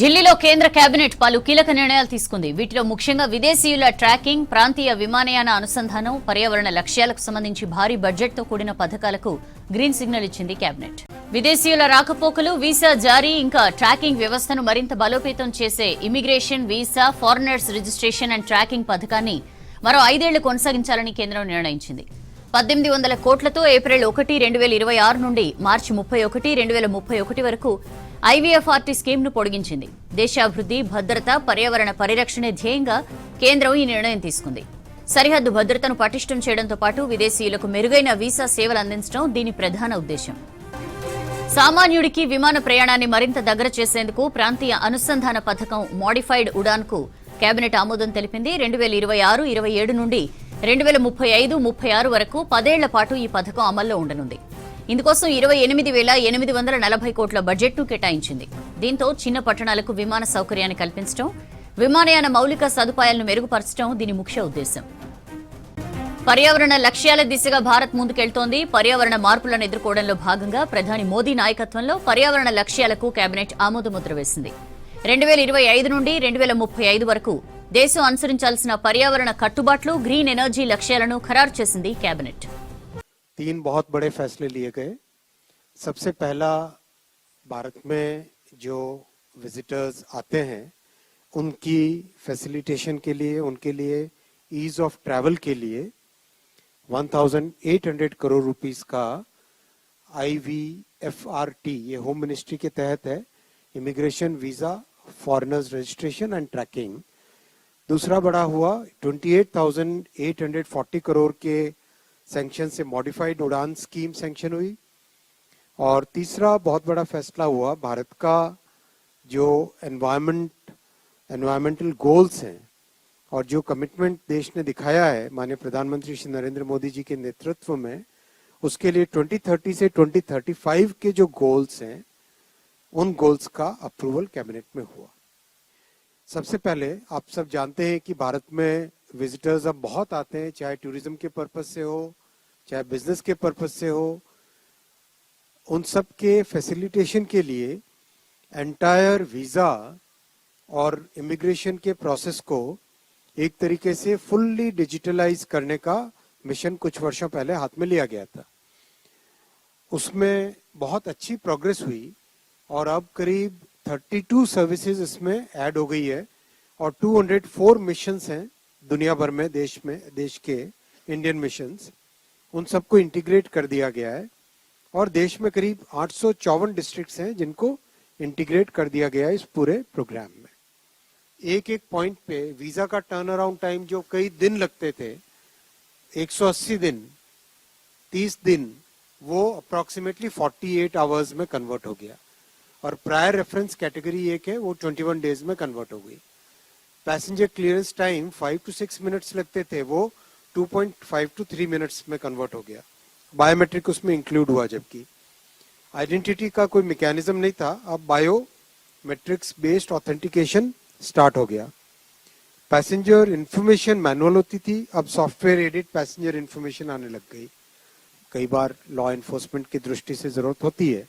ఢిల్లీలో కేంద్ర కేబినెట్ పలు కీలక నిర్ణయాలు తీసుకుంది. వీటిలో ముఖ్యంగా విదేశీయుల ట్రాకింగ్, ప్రాంతీయ విమానయాన అనుసంధానం, పర్యావరణ లక్ష్యాలకు సంబంధించి భారీ బడ్జెట్తో కూడిన పథకాలకు గ్రీన్ సిగ్నల్ ఇచ్చింది కేబినెట్. విదేశీయుల రాకపోకలు, వీసా జారీ, ఇంకా ట్రాకింగ్ వ్యవస్థను మరింత బలోపేతం చేసే immigration, visa, foreigners registration and tracking పథకాన్ని మరో 5 ఏళ్లు కొనసాగించాలని కేంద్రం నిర్ణయించింది. 1800 కోట్లతో ఏప్రిల్ 1, 2026 నుండి మార్చి 31, 2031 వరకు ఐవీఎఫ్ఆర్టీ స్కీమ్ను పొడిగించింది. దేశాభివృద్ధి, భద్రత, పర్యావరణ పరిరక్షణే ధ్యేయంగా కేంద్రం ఈ నిర్ణయం తీసుకుంది. సరిహద్దు భద్రతను పటిష్టం చేయడంతో పాటు విదేశీయులకు మెరుగైన వీసా సేవలు అందించడం దీని ప్రధాన ఉద్దేశం. సామాన్యుడికి విమాన ప్రయాణాన్ని మరింత దగ్గర చేసేందుకు ప్రాంతీయ అనుసంధాన పథకం మోడిఫైడ్ ఉడాన్ కు కేబినెట్ ఆమోదం తెలిపింది. 2026, 27 నుండి 2035, 36 వరకు 10 ఏళ్ల పాటు ఈ పథకం అమల్లో ఉండనుంది. ఇందుకోసం 28,840 కోట్ల బడ్జెట్ను కేటాయించింది. దీంతో చిన్న పట్టణాలకు విమాన సౌకర్యాన్ని కల్పించడం, విమానయాన మౌలిక సదుపాయాలను మెరుగుపరచడం దీని ముఖ్య ఉద్దేశం. పర్యావరణ లక్ష్యాల దిశగా భారత్ ముందుకెళ్తోంది. పర్యావరణ మార్పులను ఎదుర్కోవడంలో భాగంగా ప్రధాని మోదీ నాయకత్వంలో పర్యావరణ లక్ష్యాలకు కేబినెట్ ఆమోదముద్ర వేసింది. 2025 నుండి 2035 వరకు దేశం అనుసరించాల్సిన పర్యావరణ కట్టుబాట్లు, గ్రీన్ ఎనర్జీ లక్ష్యాలను ఖరారు చేసింది కేబినెట్. 3 बहुत बड़े फैसले लिए गए। सबसे पहला, भारत में जो विजिटर्स आते हैं उनकी फैसिलिटेशन के लिए, उनके लिए ईज ऑफ ट्रैवल के लिए 1800 करोड़ रुपीस का IVFRT, ये होम मिनिस्ट्री के तहत है, immigration, visa, foreigners registration and tracking. दूसरा बड़ा हुआ 28,840 करोड़ के सैंक्शन से मॉडिफाइड उड़ान स्कीम सैंक्शन हुई। और तीसरा बहुत बड़ा फैसला हुआ, भारत का जो एनवायरमेंटल गोल्स हैं और जो कमिटमेंट देश ने दिखाया है माननीय प्रधानमंत्री श्री नरेंद्र मोदी जी के नेतृत्व में, उसके लिए 2030 से 2035 के जो गोल्स हैं उन गोल्स का अप्रूवल कैबिनेट में हुआ। सबसे पहले आप सब जानते हैं कि भारत में विजिटर्स अब बहुत आते हैं, चाहे टूरिज्म के पर्पस से हो, चाहे बिजनेस के पर्पस से हो। उन सब के फैसिलिटेशन के लिए एंटायर वीजा और इमिग्रेशन के प्रोसेस को एक तरीके से फुल्ली डिजिटलाइज करने का मिशन कुछ वर्षों पहले हाथ में लिया गया था। उसमें बहुत अच्छी प्रोग्रेस हुई और अब करीब 32 सर्विसेज इसमें ऐड हो गई है और 204 मिशंस हैं दुनिया भर में, देश के इंडियन मिशंस, उन सबको इंटीग्रेट कर दिया गया है। और देश में करीब 854 डिस्ट्रिक्ट्स हैं जिनको इंटीग्रेट कर दिया गया है इस पूरे प्रोग्राम में। एक पॉइंट पे वीजा का टर्न अराउंड टाइम जो कई दिन लगते थे, 180 दिन, 30 दिन, वो अप्रोक्सीमेटली 48 आवर्स में कन्वर्ट हो गया। और प्रायर रेफरेंस कैटेगरी एक है, वो 21 डेज में कन्वर्ट हो गई। Passenger clearance time 5 to 6 minutes लगते थे, वो 2.5 to 3 मिनट्स में कन्वर्ट हो गया। बायोमेट्रिक उसमें इंक्लूड हुआ, जबकि आइडेंटिटी का कोई मैकेनिज्म नहीं था, अब बायोमेट्रिक्स बेस्ड ऑथेंटिकेशन स्टार्ट हो गया। पैसेंजर इंफॉर्मेशन मैनुअल होती थी, अब सॉफ्टवेयर एडेड पैसेंजर इंफॉर्मेशन आने लग गई। कई बार लॉ एनफोर्समेंट की दृष्टि से जरूरत होती है,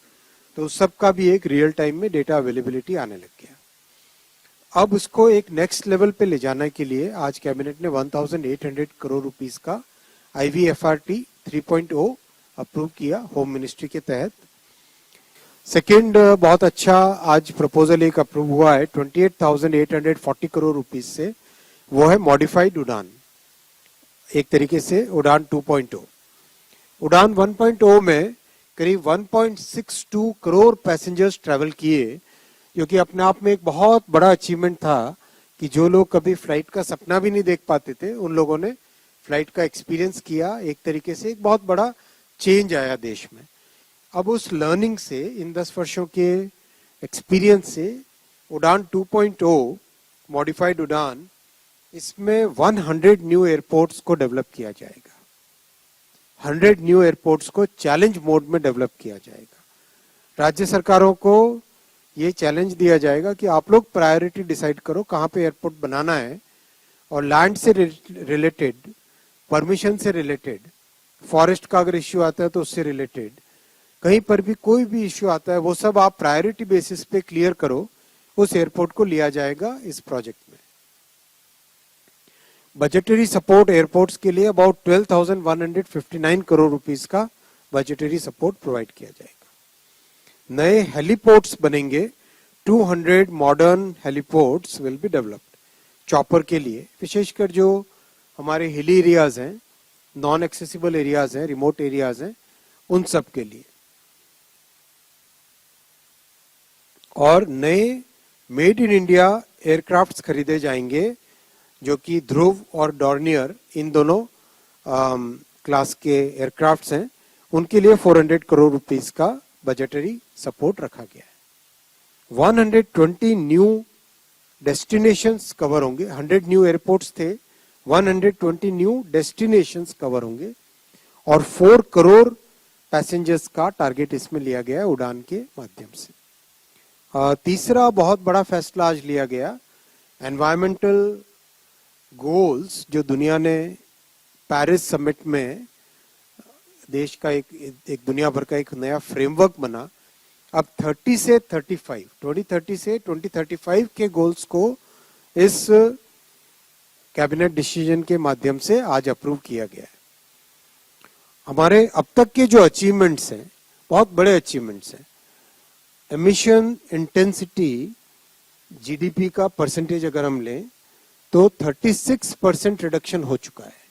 तो उस सब का भी एक रियल टाइम में डेटा अवेलेबिलिटी आने लग गया। अब उसको एक नेक्स्ट लेवल पे ले जाने के लिए आज कैबिनेट ने 1800 करोड़ रुपीस का IVFRT 3.0 अप्रूव किया होम मिनिस्ट्री के तहत। सेकेंड बहुत अच्छा आज प्रपोजल एक अप्रूव हुआ है 28,840 करोड़ रुपीस से, वो है मॉडिफाइड उड़ान, एक तरीके से उड़ान 2.0। उड़ान 1.0 में करीब 1.62 करोड़ पैसेंजर्स ट्रैवल किए, जो कि अपने आप में एक बहुत बड़ा अचीवमेंट था कि जो लोग कभी फ्लाइट का सपना भी नहीं देख पाते थे, उन लोगों ने फ्लाइट का एक्सपीरियंस किया। एक तरीके से एक बहुत बड़ा चेंज आया देश में। अब उस लर्निंग से, इन 10 वर्षों के एक्सपीरियंस से, उड़ान 2.0 मॉडिफाइड उड़ान, इसमें 100 न्यू एयरपोर्ट्स को डेवलप किया जाएगा। 100 न्यू एयरपोर्ट्स को चैलेंज मोड में डेवलप किया जाएगा। राज्य सरकारों को ये चैलेंज दिया जाएगा कि आप लोग प्रायोरिटी डिसाइड करो कहाँ पे एयरपोर्ट बनाना है, और लैंड से रिलेटेड, परमिशन से रिलेटेड, फॉरेस्ट का अगर इश्यू आता है तो उससे रिलेटेड, कहीं पर भी कोई भी इश्यू आता है वो सब आप प्रायोरिटी बेसिस पे क्लियर करो उस एयरपोर्ट को लिया जाएगा इस प्रोजेक्ट में। बजटरी सपोर्ट एयरपोर्ट्स के लिए अबाउट 12,159 करोड़ रुपीस का बजटरी सपोर्ट प्रोवाइड किया जाएगा। नए हेलीपोर्ट्स बनेंगे, 200 modern heliports will be developed chopper के लिए, विशेषकर जो हमारे हिली एरियाज हैं, नॉन एक्सेसिबल एरियाज हैं, रिमोट एरियाज हैं, उन सब के लिए। और नए मेड इन इंडिया एयरक्राफ्ट्स खरीदे जाएंगे जो कि ध्रुव और डॉर्नियर इन दोनों क्लास के एयरक्राफ्ट्स हैं, उनके लिए 400 करोड़ रुपीस का बजटरी सपोर्ट रखा गया है। 120 न्यू डेस्टिनेशंस कवर होंगे, 100 न्यू एयरपोर्ट्स थे, 120 न्यू डेस्टिनेशंस कवर होंगे और 4 करोड़ पैसेंजर्स का टारगेट इसमें लिया गया है उड़ान के माध्यम से। तीसरा बहुत बड़ा फैसला आज लिया गया, एनवायरमेंटल गोल्स जो दुनिया ने पेरिस समिट में देश का एक दुनिया भर का एक नया फ्रेमवर्क बना। अब 2030 से 2035 के गोल्स को इस कैबिनेट डिसीजन के माध्यम से आज अप्रूव किया गया है। हमारे अब तक के जो अचीवमेंट्स हैं, बहुत बड़े अचीवमेंट्स हैं। एमिशन इंटेंसिटी जीडीपी का परसेंटेज अगर हम लें तो 36% रिडक्शन हो चुका है।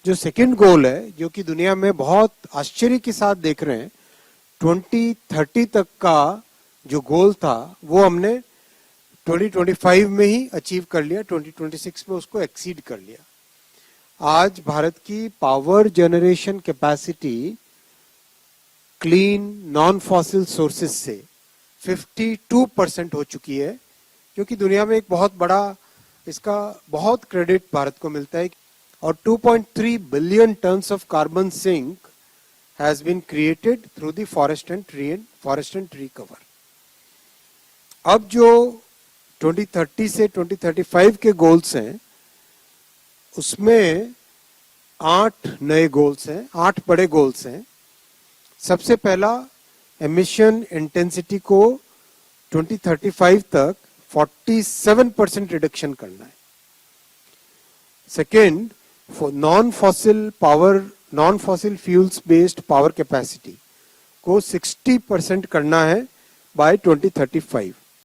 जो सेकंड गोल है, जो कि दुनिया में बहुत आश्चर्य के साथ देख रहे हैं, 2030 तक का जो गोल था वो हमने 2025 में ही अचीव कर लिया, 2026 में उसको एक्सीड कर लिया। आज भारत की power generation capacity clean non fossil sources से 52% हो चुकी है, जो कि दुनिया में एक बहुत बड़ा, इसका बहुत क्रेडिट भारत को मिलता है। और 2.3 billion tons of carbon sink has been created through the forest and tree cover. अब जो 2030 से 2035 के गोल्स हैं, उसमें 8 नए गोल्स हैं, 8 बड़े गोल्स हैं। सबसे पहला, एमिशन इंटेंसिटी को 2035 तक 47% रिडक्शन करना है। Second, non fossil fuels based power capacity को 60% करना है बाय 2035।